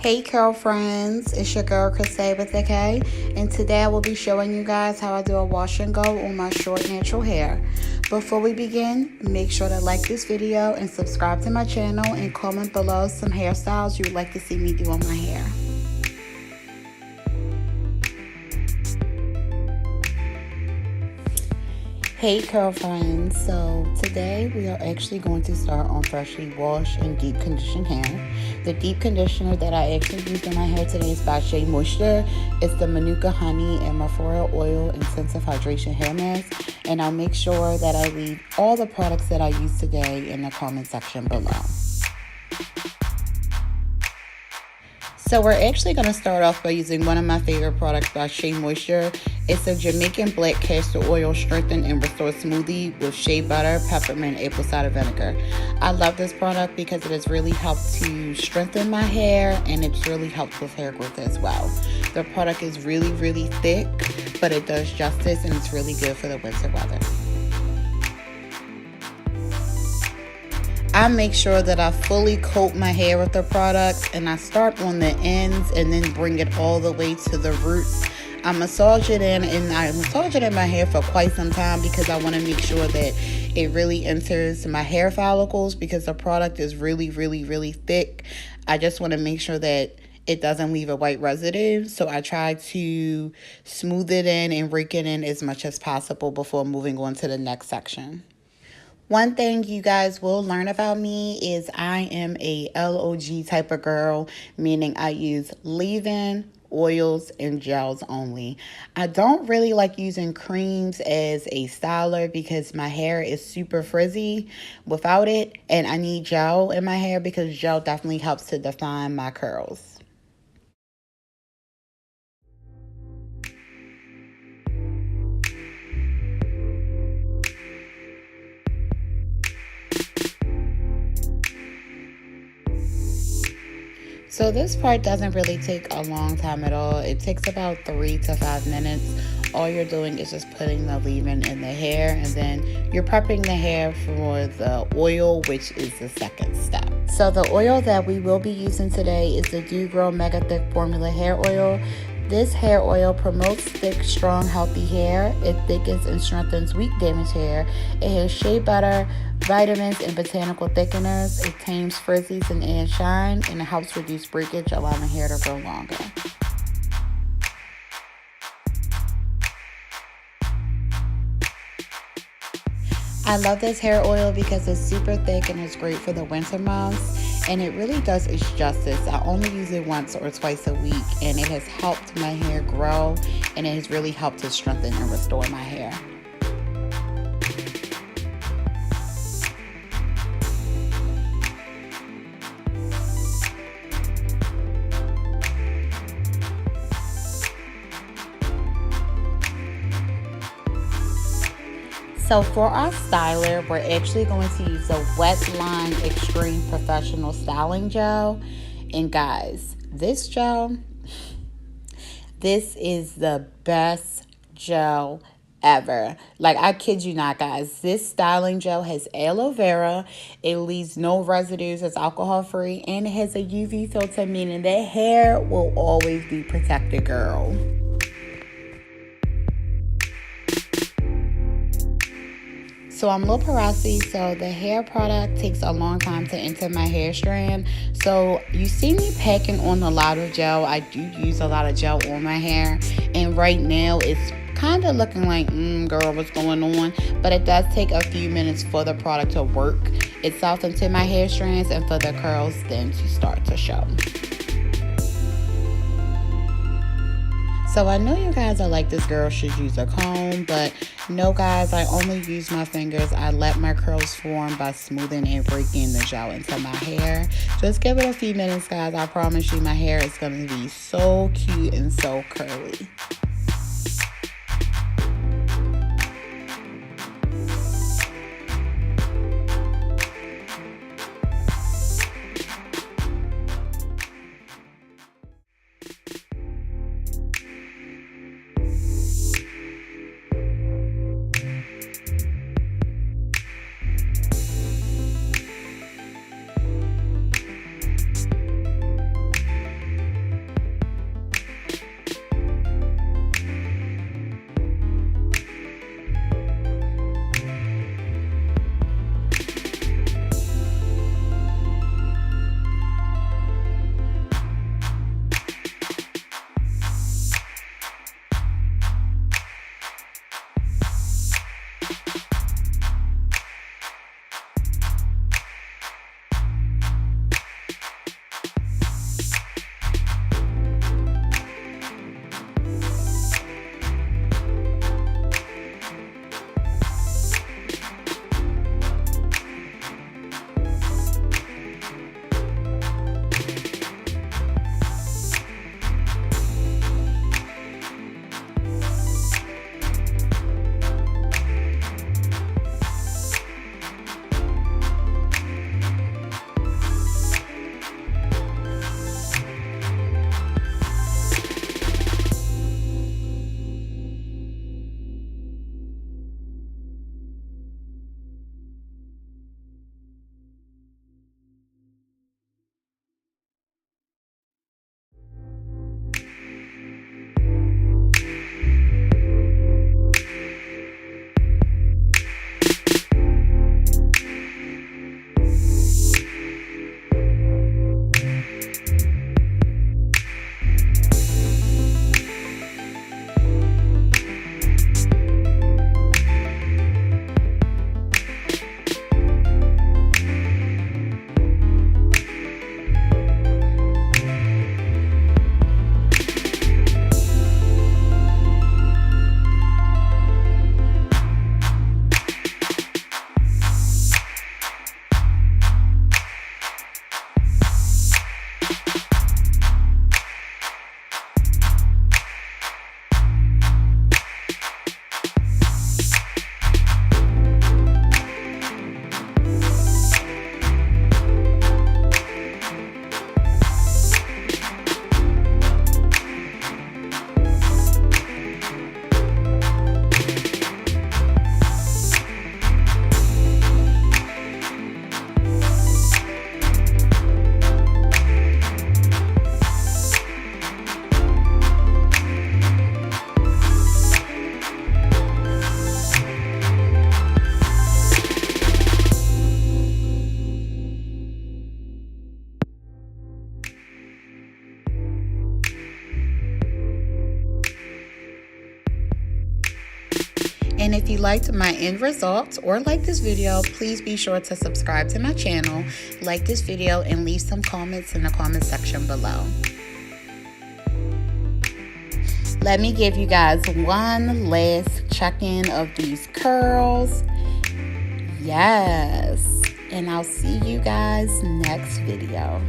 Hey girlfriends, it's your girl Chrisay with a K, and today I will be showing you guys how I do a wash and go on my short natural hair. Before we begin, make sure to like this video and subscribe to my channel and comment below some hairstyles you would like to see me do on my hair. Hey girlfriends, so today we are actually going to start on freshly washed and deep conditioned hair. The deep conditioner that I actually used on my hair today is by Shea Moisture. It's the Manuka Honey and Mafura Oil Intensive Hydration Hair Mask. And I'll make sure that I leave all the products that I used today in the comment section below. So we're actually going to start off by using one of my favorite products by Shea Moisture. It's a Jamaican black castor oil strengthen and restore smoothie with shea butter, peppermint, apple cider vinegar. I love this product because it has really helped to strengthen my hair and it's really helped with hair growth as well. The product is really thick, but it does justice and it's really good for the winter weather. I make sure that I fully coat my hair with the product, and I start on the ends and then bring it all the way to the roots. I massage it in, and I massage it in my hair for quite some time because I want to make sure that it really enters my hair follicles because the product is really thick. I just want to make sure that it doesn't leave a white residue, so I try to smooth it in and rake it in as much as possible before moving on to the next section. One thing you guys will learn about me is I am a LOG type of girl, meaning I use leave-in, oils, and gels only. I don't really like using creams as a styler because my hair is super frizzy without it, and I need gel in my hair because gel definitely helps to define my curls. So this part doesn't really take a long time at all. It takes about 3 to 5 minutes. All you're doing is just putting the leave-in in the hair, and then you're prepping the hair for the oil, which is the second step. So the oil that we will be using today is the Doo Gro Mega Thick Formula Hair Oil. This hair oil promotes thick, strong, healthy hair. It thickens and strengthens weak, damaged hair. It has shea butter, vitamins, and botanical thickeners. It tames frizzies and adds shine, and it helps reduce breakage, allowing hair to grow longer. I love this hair oil because it's super thick and it's great for the winter months, and it really does its justice. I only use it once or twice a week, and it has helped my hair grow, and it has really helped to strengthen and restore my hair. So for our styler, we're actually going to use the WETLINE Extreme Professional Styling Gel. And guys, this gel, this is the best gel ever. Like, I kid you not, guys. This styling gel has aloe vera. It leaves no residues. It's alcohol free, and it has a UV filter, meaning that hair will always be protected, girl. So I'm low porosity, so the hair product takes a long time to enter my hair strand. So you see me packing on a lot of gel. I do use a lot of gel on my hair, and right now it's kind of looking like, girl, what's going on? But it does take a few minutes for the product to work itself into my hair strands and for the curls then to start to show. So I know you guys are like, this girl should use a comb, but no guys, I only use my fingers. I let my curls form by smoothing and breaking the gel into my hair. Just give it a few minutes, guys. I promise you my hair is going to be so cute and so curly. And if you liked my end results or like this video, please be sure to subscribe to my channel, like this video, and leave some comments in the comment section below. Let me give you guys one last check-in of these curls. Yes, and I'll see you guys next video.